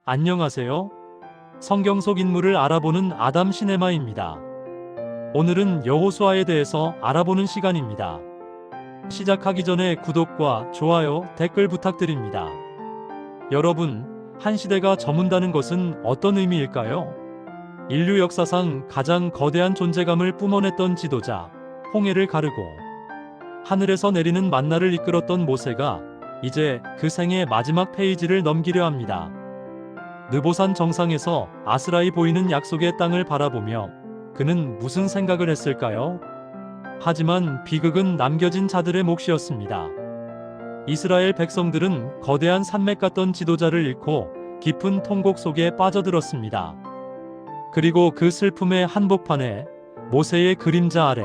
안녕하세요. 성경 속 인물을 알아보는 아담 시네마입니다. 오늘은 여호수아에 대해서 알아보는 시간입니다. 시작하기 전에 구독과 좋아요, 댓글 부탁드립니다. 여러분, 한 시대가 저문다는 것은 어떤 의미일까요? 인류 역사상 가장 거대한 존재감을 뿜어냈던 지도자, 홍해를 가르고 하늘에서 내리는 만나를 이끌었던 모세가 이제 그 생의 마지막 페이지를 넘기려 합니다. 느보산 정상에서 아스라이 보이는 약속의 땅을 바라보며 그는 무슨 생각을 했을까요? 하지만 비극은 남겨진 자들의 몫이었습니다. 이스라엘 백성들은 거대한 산맥 같던 지도자를 잃고 깊은 통곡 속에 빠져들었습니다. 그리고 그 슬픔의 한복판에 모세의 그림자 아래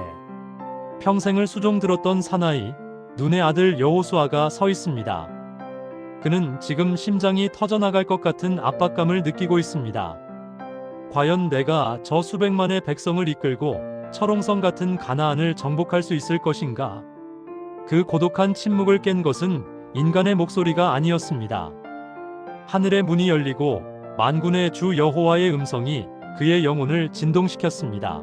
평생을 수종들었던 사나이, 눈의 아들 여호수아가 서 있습니다. 그는 지금 심장이 터져나갈 것 같은 압박감을 느끼고 있습니다. 과연 내가 저 수백만의 백성을 이끌고 철옹성 같은 가나안을 정복할 수 있을 것인가? 그 고독한 침묵을 깬 것은 인간의 목소리가 아니었습니다. 하늘의 문이 열리고 만군의 주 여호와의 음성이 그의 영혼을 진동시켰습니다.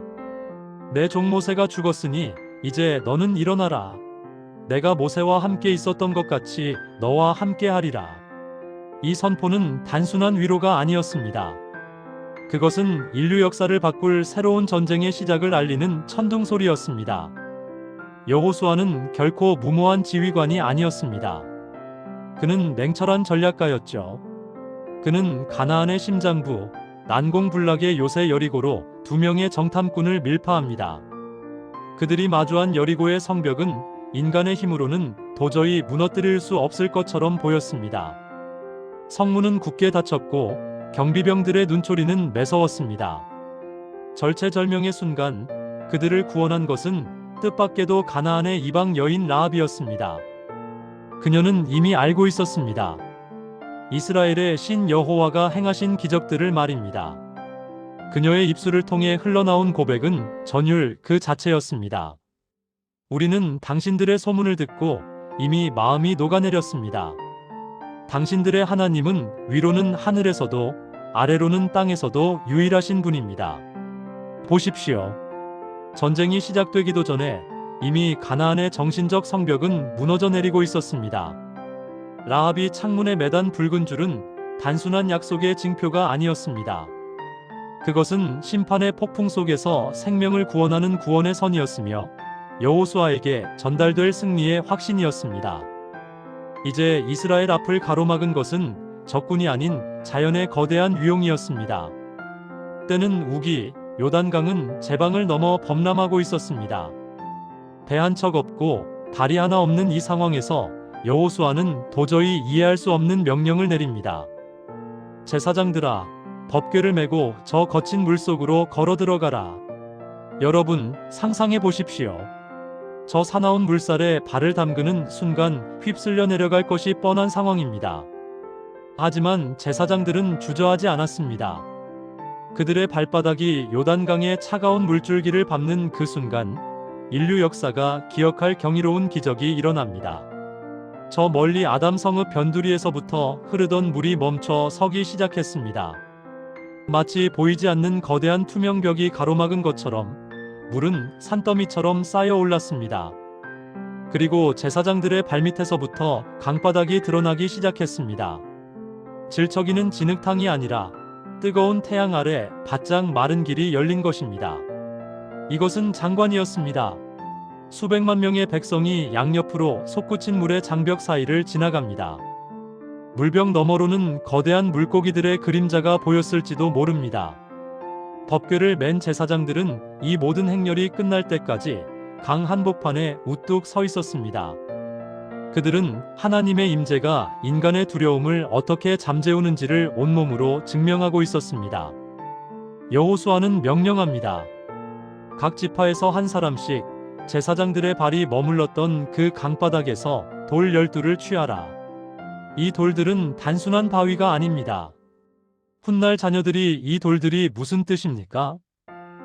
내 종 모세가 죽었으니 이제 너는 일어나라. 내가 모세와 함께 있었던 것 같이 너와 함께 하리라. 이 선포는 단순한 위로가 아니었습니다. 그것은 인류 역사를 바꿀 새로운 전쟁의 시작을 알리는 천둥소리였습니다. 여호수아는 결코 무모한 지휘관이 아니었습니다. 그는 냉철한 전략가였죠. 그는 가나안의 심장부, 난공불락의 요새 여리고로 2명의 정탐꾼을 밀파합니다. 그들이 마주한 여리고의 성벽은 인간의 힘으로는 도저히 무너뜨릴 수 없을 것처럼 보였습니다. 성문은 굳게 닫혔고 경비병들의 눈초리는 매서웠습니다. 절체절명의 순간 그들을 구원한 것은 뜻밖에도 가나안의 이방 여인 라합이었습니다. 그녀는 이미 알고 있었습니다. 이스라엘의 신 여호와가 행하신 기적들을 말입니다. 그녀의 입술을 통해 흘러나온 고백은 전율 그 자체였습니다. 우리는 당신들의 소문을 듣고 이미 마음이 녹아내렸습니다. 당신들의 하나님은 위로는 하늘에서도 아래로는 땅에서도 유일하신 분입니다. 보십시오. 전쟁이 시작되기도 전에 이미 가나안의 정신적 성벽은 무너져 내리고 있었습니다. 라합이 창문에 매단 붉은 줄은 단순한 약속의 징표가 아니었습니다. 그것은 심판의 폭풍 속에서 생명을 구원하는 구원의 선이었으며 여호수아에게 전달될 승리의 확신이었습니다. 이제 이스라엘 앞을 가로막은 것은 적군이 아닌 자연의 거대한 위용이었습니다. 때는 우기, 요단강은 제방을 넘어 범람하고 있었습니다. 배 한 척 없고 다리 하나 없는 이 상황에서 여호수아는 도저히 이해할 수 없는 명령을 내립니다. 제사장들아, 법궤를 메고 저 거친 물속으로 걸어 들어가라. 여러분, 상상해 보십시오. 저 사나운 물살에 발을 담그는 순간 휩쓸려 내려갈 것이 뻔한 상황입니다. 하지만 제사장들은 주저하지 않았습니다. 그들의 발바닥이 요단강의 차가운 물줄기를 밟는 그 순간 인류 역사가 기억할 경이로운 기적이 일어납니다. 저 멀리 아담 성읍 변두리에서부터 흐르던 물이 멈춰 서기 시작했습니다. 마치 보이지 않는 거대한 투명 벽이 가로막은 것처럼 물은 산더미처럼 쌓여 올랐습니다. 그리고 제사장들의 발밑에서부터 강바닥이 드러나기 시작했습니다. 질척이는 진흙탕이 아니라 뜨거운 태양 아래 바짝 마른 길이 열린 것입니다. 이것은 장관이었습니다. 수백만 명의 백성이 양옆으로 솟구친 물의 장벽 사이를 지나갑니다. 물벽 너머로는 거대한 물고기들의 그림자가 보였을지도 모릅니다. 법궤를 맨 제사장들은 이 모든 행렬이 끝날 때까지 강 한복판에 우뚝 서 있었습니다. 그들은 하나님의 임재가 인간의 두려움을 어떻게 잠재우는지를 온몸으로 증명하고 있었습니다. 여호수아는 명령합니다. 각 지파에서 한 사람씩 제사장들의 발이 머물렀던 그 강바닥에서 돌 12를 취하라. 이 돌들은 단순한 바위가 아닙니다. 훗날 자녀들이 이 돌들이 무슨 뜻입니까?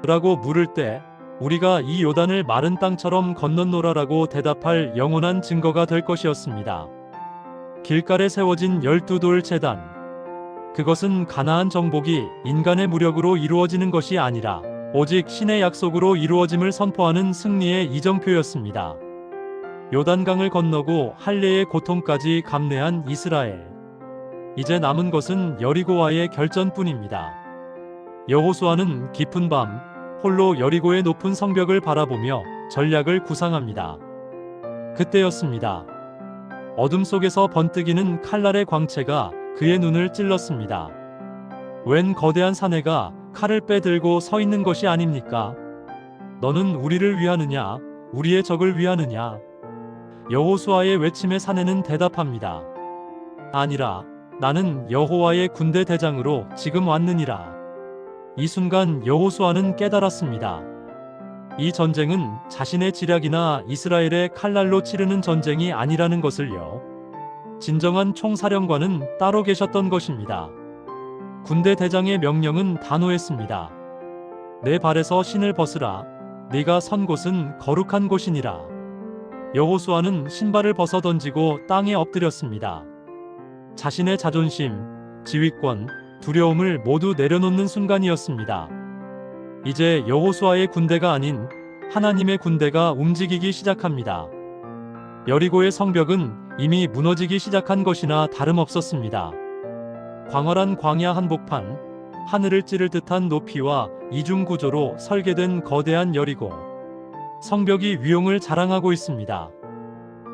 라고 물을 때 우리가 이 요단을 마른 땅처럼 건넜노라라고 대답할 영원한 증거가 될 것이었습니다. 길가에 세워진 12돌 제단. 그것은 가나안 정복이 인간의 무력으로 이루어지는 것이 아니라 오직 신의 약속으로 이루어짐을 선포하는 승리의 이정표였습니다. 요단강을 건너고 할례의 고통까지 감내한 이스라엘. 이제 남은 것은 여리고와의 결전뿐입니다. 여호수아는 깊은 밤 홀로 여리고의 높은 성벽을 바라보며 전략을 구상합니다. 그때였습니다. 어둠 속에서 번뜩이는 칼날의 광채가 그의 눈을 찔렀습니다. 웬 거대한 사내가 칼을 빼들고 서 있는 것이 아닙니까? 너는 우리를 위하느냐? 우리의 적을 위하느냐? 여호수아의 외침에 사내는 대답합니다. 아니라 나는 여호와의 군대 대장으로 지금 왔느니라. 이 순간 여호수아는 깨달았습니다. 이 전쟁은 자신의 지략이나 이스라엘의 칼날로 치르는 전쟁이 아니라는 것을요. 진정한 총사령관은 따로 계셨던 것입니다. 군대 대장의 명령은 단호했습니다. 내 발에서 신을 벗으라. 네가 선 곳은 거룩한 곳이니라. 여호수아는 신발을 벗어 던지고 땅에 엎드렸습니다. 자신의 자존심, 지휘권, 두려움을 모두 내려놓는 순간이었습니다. 이제 여호수아의 군대가 아닌 하나님의 군대가 움직이기 시작합니다. 여리고의 성벽은 이미 무너지기 시작한 것이나 다름없었습니다. 광활한 광야 한복판, 하늘을 찌를 듯한 높이와 이중 구조로 설계된 거대한 여리고. 성벽이 위용을 자랑하고 있습니다.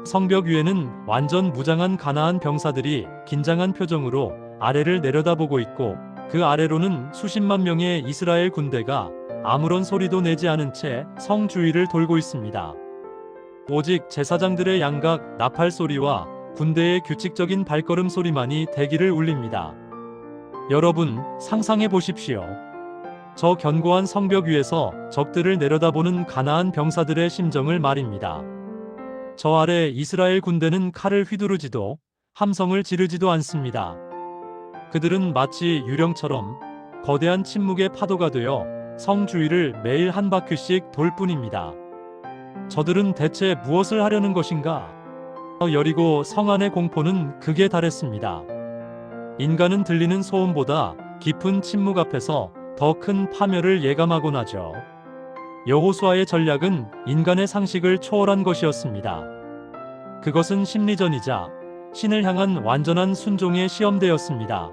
성벽 위에는 완전 무장한 가나안 병사들이 긴장한 표정으로 아래를 내려다보고 있고, 그 아래로는 수십만 명의 이스라엘 군대가 아무런 소리도 내지 않은 채 성 주위를 돌고 있습니다. 오직 제사장들의 양각, 나팔 소리와 군대의 규칙적인 발걸음 소리만이 대기를 울립니다. 여러분, 상상해 보십시오. 저 견고한 성벽 위에서 적들을 내려다보는 가나안 병사들의 심정을 말입니다. 저 아래 이스라엘 군대는 칼을 휘두르지도 함성을 지르지도 않습니다. 그들은 마치 유령처럼 거대한 침묵의 파도가 되어 성 주위를 매일 한 바퀴씩 돌 뿐입니다. 저들은 대체 무엇을 하려는 것인가? 여리고 성 안의 공포는 극에 달했습니다. 인간은 들리는 소음보다 깊은 침묵 앞에서 더 큰 파멸을 예감하곤 하죠. 여호수아의 전략은 인간의 상식을 초월한 것이었습니다. 그것은 심리전이자 신을 향한 완전한 순종의 시험대였습니다.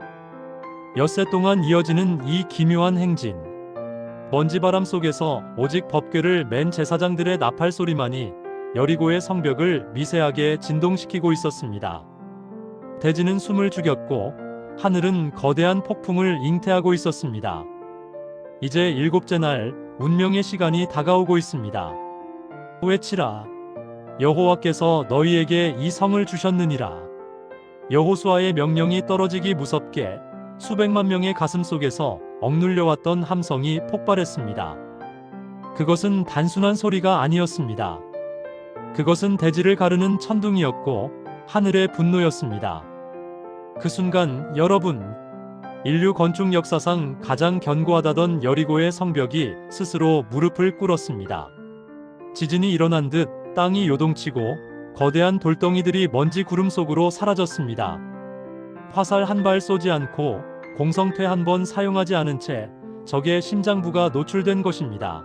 엿새 동안 이어지는 이 기묘한 행진. 먼지바람 속에서 오직 법궤를 맨 제사장들의 나팔 소리만이 여리고의 성벽을 미세하게 진동시키고 있었습니다. 대지는 숨을 죽였고 하늘은 거대한 폭풍을 잉태하고 있었습니다. 이제 일곱째 날 운명의 시간이 다가오고 있습니다. 외치라. 여호와께서 너희에게 이 성을 주셨느니라. 여호수아의 명령이 떨어지기 무섭게 수백만 명의 가슴 속에서 억눌려왔던 함성이 폭발했습니다. 그것은 단순한 소리가 아니었습니다. 그것은 대지를 가르는 천둥이었고 하늘의 분노였습니다. 그 순간 여러분, 인류 건축 역사상 가장 견고하다던 여리고의 성벽이 스스로 무릎을 꿇었습니다. 지진이 일어난 듯 땅이 요동치고 거대한 돌덩이들이 먼지 구름 속으로 사라졌습니다. 화살 한 발 쏘지 않고 공성퇴 한 번 사용하지 않은 채 적의 심장부가 노출된 것입니다.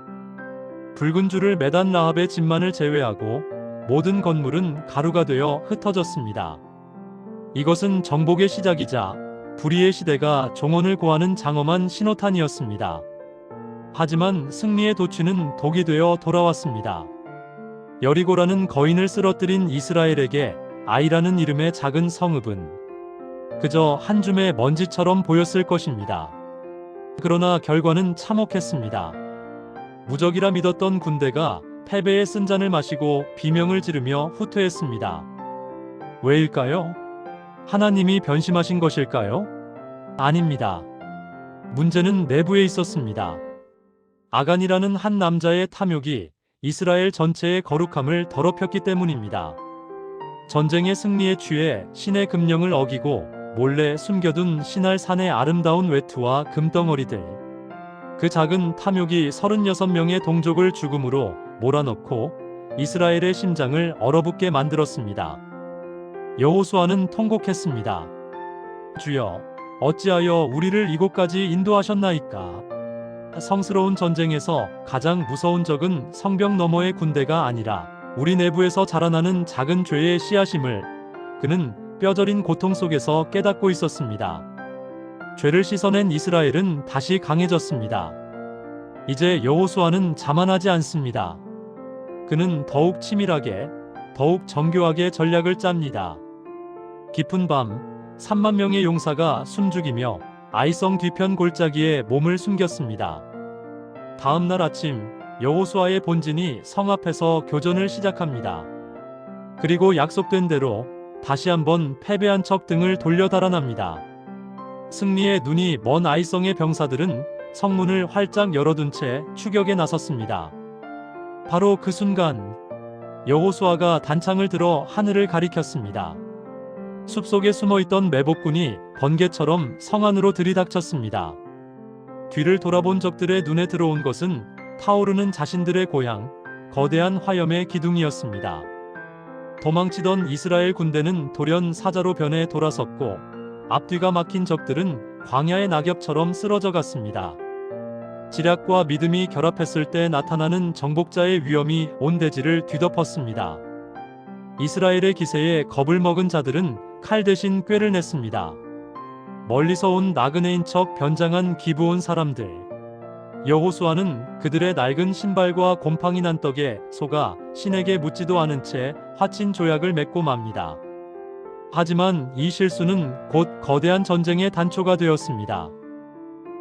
붉은 줄을 매단 라합의 집만을 제외하고 모든 건물은 가루가 되어 흩어졌습니다. 이것은 정복의 시작이자 불의의 시대가 종언을 고하는 장엄한 신호탄이었습니다. 하지만 승리의 도취는 독이 되어 돌아왔습니다. 여리고라는 거인을 쓰러뜨린 이스라엘에게 아이라는 이름의 작은 성읍은 그저 한 줌의 먼지처럼 보였을 것입니다. 그러나 결과는 참혹했습니다. 무적이라 믿었던 군대가 패배의 쓴잔을 마시고 비명을 지르며 후퇴했습니다. 왜일까요? 하나님이 변심하신 것일까요? 아닙니다. 문제는 내부에 있었습니다. 아간이라는 한 남자의 탐욕이 이스라엘 전체의 거룩함을 더럽혔기 때문입니다. 전쟁의 승리에 취해 신의 금령을 어기고 몰래 숨겨둔 신할 산의 아름다운 외투와 금덩어리들. 그 작은 탐욕이 36명의 동족을 죽음으로 몰아넣고 이스라엘의 심장을 얼어붙게 만들었습니다. 여호수아는 통곡했습니다. 주여, 어찌하여 우리를 이곳까지 인도하셨나이까? 성스러운 전쟁에서 가장 무서운 적은 성벽 너머의 군대가 아니라 우리 내부에서 자라나는 작은 죄의 씨앗임을 그는 뼈저린 고통 속에서 깨닫고 있었습니다. 죄를 씻어낸 이스라엘은 다시 강해졌습니다. 이제 여호수아는 자만하지 않습니다. 그는 더욱 치밀하게, 더욱 정교하게 전략을 짭니다. 깊은 밤 3만 명의 용사가 숨죽이며 아이성 뒤편 골짜기에 몸을 숨겼습니다. 다음 날 아침 여호수아의 본진이 성 앞에서 교전을 시작합니다. 그리고 약속된 대로 다시 한번 패배한 척 등을 돌려 달아납니다. 승리의 눈이 먼 아이성의 병사들은 성문을 활짝 열어둔 채 추격에 나섰습니다. 바로 그 순간 여호수아가 단창을 들어 하늘을 가리켰습니다. 숲속에 숨어있던 매복군이 번개처럼 성 안으로 들이닥쳤습니다. 뒤를 돌아본 적들의 눈에 들어온 것은 타오르는 자신들의 고향, 거대한 화염의 기둥이었습니다. 도망치던 이스라엘 군대는 돌연 사자로 변해 돌아섰고 앞뒤가 막힌 적들은 광야의 낙엽처럼 쓰러져 갔습니다. 지략과 믿음이 결합했을 때 나타나는 정복자의 위엄이 온 대지를 뒤덮었습니다. 이스라엘의 기세에 겁을 먹은 자들은 칼 대신 꾀를 냈습니다. 멀리서 온 나그네인 척 변장한 기브온 사람들. 여호수아는 그들의 낡은 신발과 곰팡이 난 떡에 속아 신에게 묻지도 않은 채 화친 조약을 맺고 맙니다. 하지만 이 실수는 곧 거대한 전쟁의 단초가 되었습니다.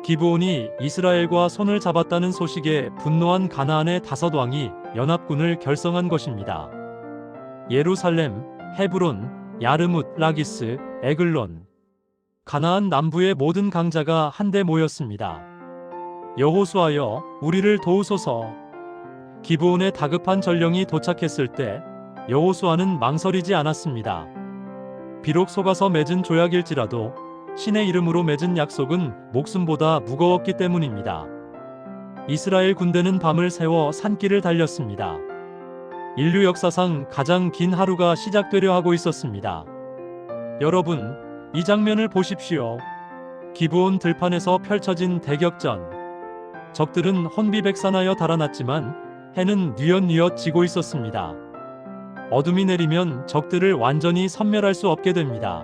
기브온이 이스라엘과 손을 잡았다는 소식에 분노한 가나안의 5왕이 연합군을 결성한 것입니다. 예루살렘, 헤브론, 야르뭇, 라기스, 에글론. 가나안 남부의 모든 강자가 한데 모였습니다. 여호수아여, 우리를 도우소서. 기브온의 다급한 전령이 도착했을 때 여호수아는 망설이지 않았습니다. 비록 속아서 맺은 조약일지라도 신의 이름으로 맺은 약속은 목숨보다 무거웠기 때문입니다. 이스라엘 군대는 밤을 새워 산길을 달렸습니다. 인류 역사상 가장 긴 하루가 시작되려 하고 있었습니다. 여러분, 이 장면을 보십시오. 기브온 들판에서 펼쳐진 대격전. 적들은 혼비백산하여 달아났지만 해는 뉘엿뉘엿 지고 있었습니다. 어둠이 내리면 적들을 완전히 섬멸할 수 없게 됩니다.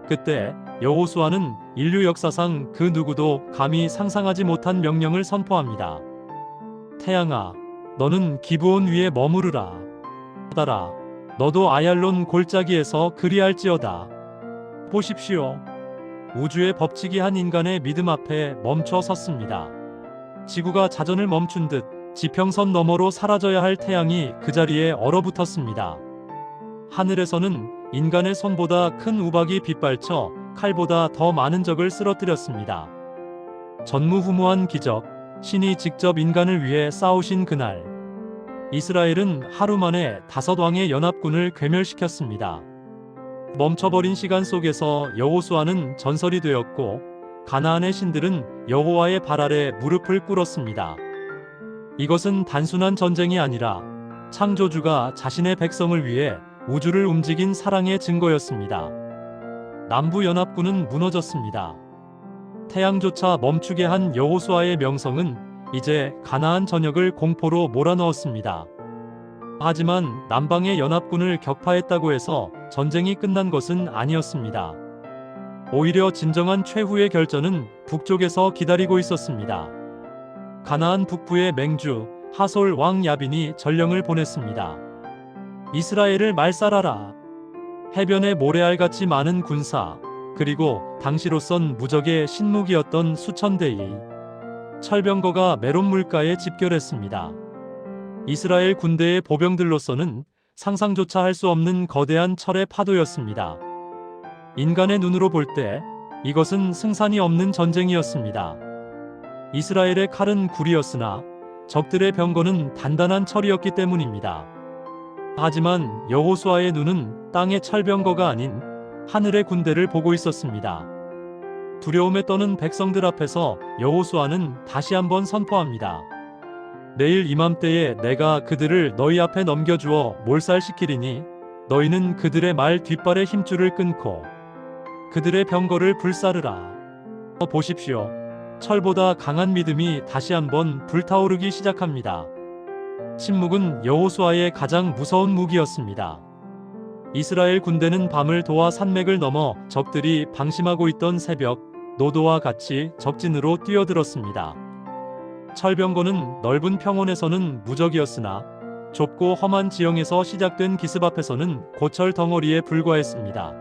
그때 여호수아는 인류 역사상 그 누구도 감히 상상하지 못한 명령을 선포합니다. 태양아, 너는 기브온 위에 머무르라. 바다라, 너도 아얄론 골짜기에서 그리할지어다. 보십시오. 우주의 법칙이 한 인간의 믿음 앞에 멈춰 섰습니다. 지구가 자전을 멈춘 듯 지평선 너머로 사라져야 할 태양이 그 자리에 얼어붙었습니다. 하늘에서는 인간의 손보다 큰 우박이 빗발쳐 칼보다 더 많은 적을 쓰러뜨렸습니다. 전무후무한 기적, 신이 직접 인간을 위해 싸우신 그날, 이스라엘은 하루 만에 5왕의 연합군을 괴멸시켰습니다. 멈춰버린 시간 속에서 여호수아는 전설이 되었고 가나안의 신들은 여호와의 발 아래 무릎을 꿇었습니다. 이것은 단순한 전쟁이 아니라 창조주가 자신의 백성을 위해 우주를 움직인 사랑의 증거였습니다. 남부 연합군은 무너졌습니다. 태양조차 멈추게 한 여호수아의 명성은 이제 가나안 전역을 공포로 몰아넣었습니다. 하지만 남방의 연합군을 격파했다고 해서 전쟁이 끝난 것은 아니었습니다. 오히려 진정한 최후의 결전은 북쪽에서 기다리고 있었습니다. 가나안 북부의 맹주 하솔 왕 야빈이 전령을 보냈습니다. 이스라엘을 말살하라. 해변에 모래알같이 많은 군사, 그리고 당시로선 무적의 신무기였던 수천 대의 철병거가 메론 물가에 집결했습니다. 이스라엘 군대의 보병들로서는 상상조차 할 수 없는 거대한 철의 파도였습니다. 인간의 눈으로 볼 때 이것은 승산이 없는 전쟁이었습니다. 이스라엘의 칼은 굴이었으나 적들의 병거는 단단한 철이었기 때문입니다. 하지만 여호수아의 눈은 땅의 철병거가 아닌 하늘의 군대를 보고 있었습니다. 두려움에 떠는 백성들 앞에서 여호수아는 다시 한번 선포합니다. 내일 이맘때에 내가 그들을 너희 앞에 넘겨주어 몰살시키리니 너희는 그들의 말 뒷발의 힘줄을 끊고 그들의 병거를 불사르라. 보십시오. 철보다 강한 믿음이 다시 한번 불타오르기 시작합니다. 침묵은 여호수아의 가장 무서운 무기였습니다. 이스라엘 군대는 밤을 도와 산맥을 넘어 적들이 방심하고 있던 새벽 노도와 같이 적진으로 뛰어들었습니다. 철병거는 넓은 평원에서는 무적이었으나 좁고 험한 지형에서 시작된 기습 앞에서는 고철 덩어리에 불과했습니다.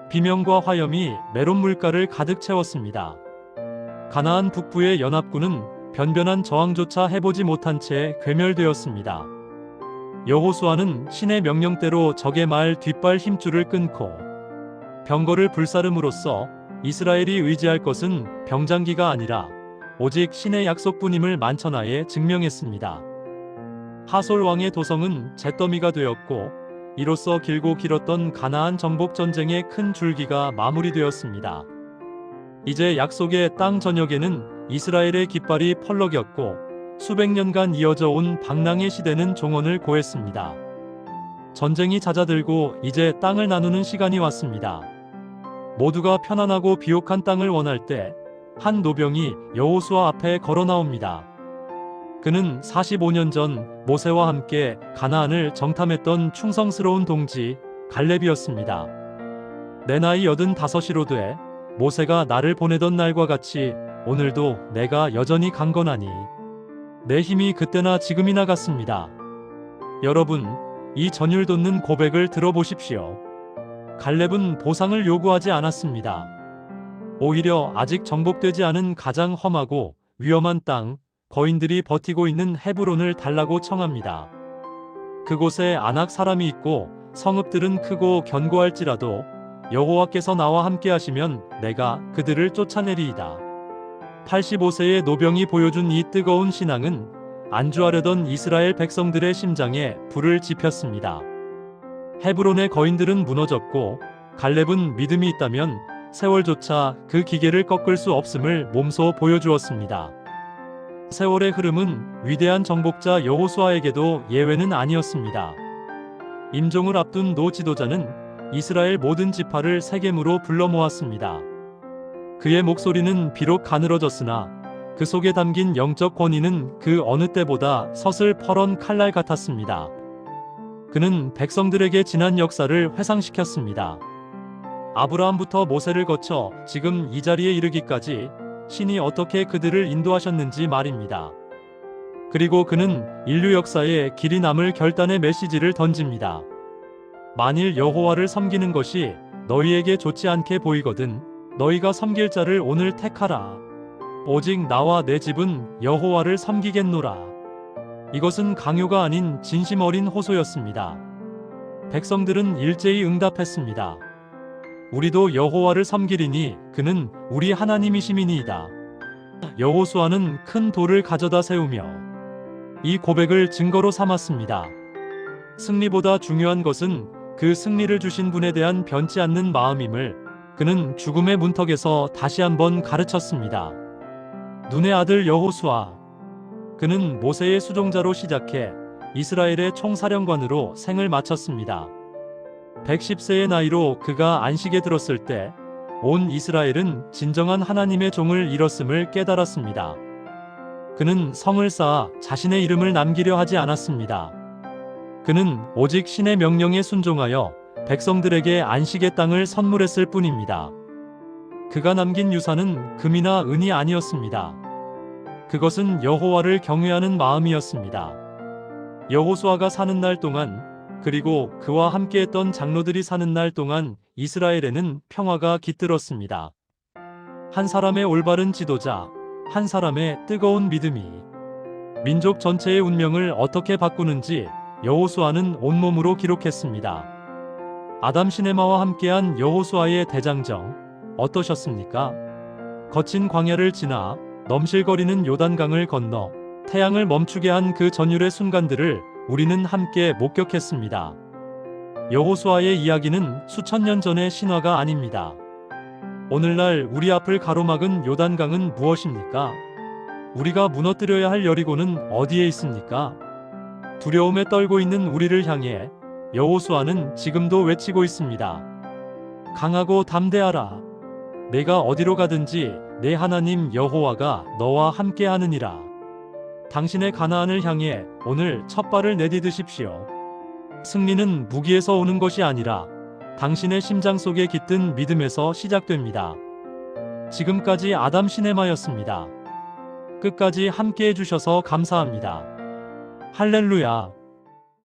비명과 화염이 메론 물가를 가득 채웠습니다. 가나안 북부의 연합군은 변변한 저항조차 해보지 못한 채 괴멸되었습니다. 여호수아는 신의 명령대로 적의 말 뒷발 힘줄을 끊고 병거를 불사름으로써 이스라엘이 의지할 것은 병장기가 아니라 오직 신의 약속뿐임을 만천하에 증명했습니다. 하솔 왕의 도성은 잿더미가 되었고 이로써 길고 길었던 가나안 정복 전쟁의 큰 줄기가 마무리되었습니다. 이제 약속의 땅 전역에는 이스라엘의 깃발이 펄럭였고 수백 년간 이어져 온 방랑의 시대는 종언을 고했습니다. 전쟁이 잦아들고 이제 땅을 나누는 시간이 왔습니다. 모두가 편안하고 비옥한 땅을 원할 때 한 노병이 여호수아 앞에 걸어 나옵니다. 그는 45년 전 모세와 함께 가나안을 정탐했던 충성스러운 동지 갈렙이었습니다. 내 나이 85이로 돼 모세가 나를 보내던 날과 같이 오늘도 내가 여전히 강건하니 내 힘이 그때나 지금이나 같습니다. 여러분, 이 전율 돋는 고백을 들어보십시오. 갈렙은 보상을 요구하지 않았습니다. 오히려 아직 정복되지 않은 가장 험하고 위험한 땅, 거인들이 버티고 있는 헤브론을 달라고 청합니다. 그곳에 아낙 사람이 있고 성읍들은 크고 견고할지라도 여호와께서 나와 함께 하시면 내가 그들을 쫓아내리이다. 85세의 노병이 보여준 이 뜨거운 신앙은 안주하려던 이스라엘 백성들의 심장에 불을 지폈습니다. 헤브론의 거인들은 무너졌고 갈렙은 믿음이 있다면 세월조차 그 기계를 꺾을 수 없음을 몸소 보여주었습니다. 세월의 흐름은 위대한 정복자 여호수아에게도 예외는 아니었습니다. 임종을 앞둔 노 지도자는 이스라엘 모든 지파를 세겜으로 불러 모았습니다. 그의 목소리는 비록 가늘어졌으나 그 속에 담긴 영적 권위는 그 어느 때보다 서슬퍼런 칼날 같았습니다. 그는 백성들에게 지난 역사를 회상시켰습니다. 아브라함부터 모세를 거쳐 지금 이 자리에 이르기까지 신이 어떻게 그들을 인도하셨는지 말입니다. 그리고 그는 인류 역사에 길이 남을 결단의 메시지를 던집니다. 만일 여호와를 섬기는 것이 너희에게 좋지 않게 보이거든 너희가 섬길 자를 오늘 택하라. 오직 나와 내 집은 여호와를 섬기겠노라. 이것은 강요가 아닌 진심 어린 호소였습니다. 백성들은 일제히 응답했습니다. 우리도 여호와를 섬기리니 그는 우리 하나님이심이니이다. 여호수아는 큰 돌을 가져다 세우며 이 고백을 증거로 삼았습니다. 승리보다 중요한 것은 그 승리를 주신 분에 대한 변치 않는 마음임을 그는 죽음의 문턱에서 다시 한번 가르쳤습니다. 눈의 아들 여호수아. 그는 모세의 수종자로 시작해 이스라엘의 총사령관으로 생을 마쳤습니다. 110세의 나이로 그가 안식에 들었을 때 온 이스라엘은 진정한 하나님의 종을 잃었음을 깨달았습니다. 그는 성을 쌓아 자신의 이름을 남기려 하지 않았습니다. 그는 오직 신의 명령에 순종하여 백성들에게 안식의 땅을 선물했을 뿐입니다. 그가 남긴 유산은 금이나 은이 아니었습니다. 그것은 여호와를 경외하는 마음이었습니다. 여호수아가 사는 날 동안 그리고 그와 함께했던 장로들이 사는 날 동안 이스라엘에는 평화가 깃들었습니다. 한 사람의 올바른 지도자, 한 사람의 뜨거운 믿음이 민족 전체의 운명을 어떻게 바꾸는지 여호수아는 온몸으로 기록했습니다. 아담 시네마와 함께한 여호수아의 대장정 어떠셨습니까? 거친 광야를 지나 넘실거리는 요단강을 건너 태양을 멈추게 한 그 전율의 순간들을 우리는 함께 목격했습니다. 여호수아의 이야기는 수천 년 전의 신화가 아닙니다. 오늘날 우리 앞을 가로막은 요단강은 무엇입니까? 우리가 무너뜨려야 할 여리고는 어디에 있습니까? 두려움에 떨고 있는 우리를 향해 여호수아는 지금도 외치고 있습니다. 강하고 담대하라. 내가 어디로 가든지 내 하나님 여호와가 너와 함께하느니라. 당신의 가나안을 향해 오늘 첫 발을 내디드십시오. 승리는 무기에서 오는 것이 아니라 당신의 심장 속에 깃든 믿음에서 시작됩니다. 지금까지 아담 시네마였습니다. 끝까지 함께 해주셔서 감사합니다. 할렐루야.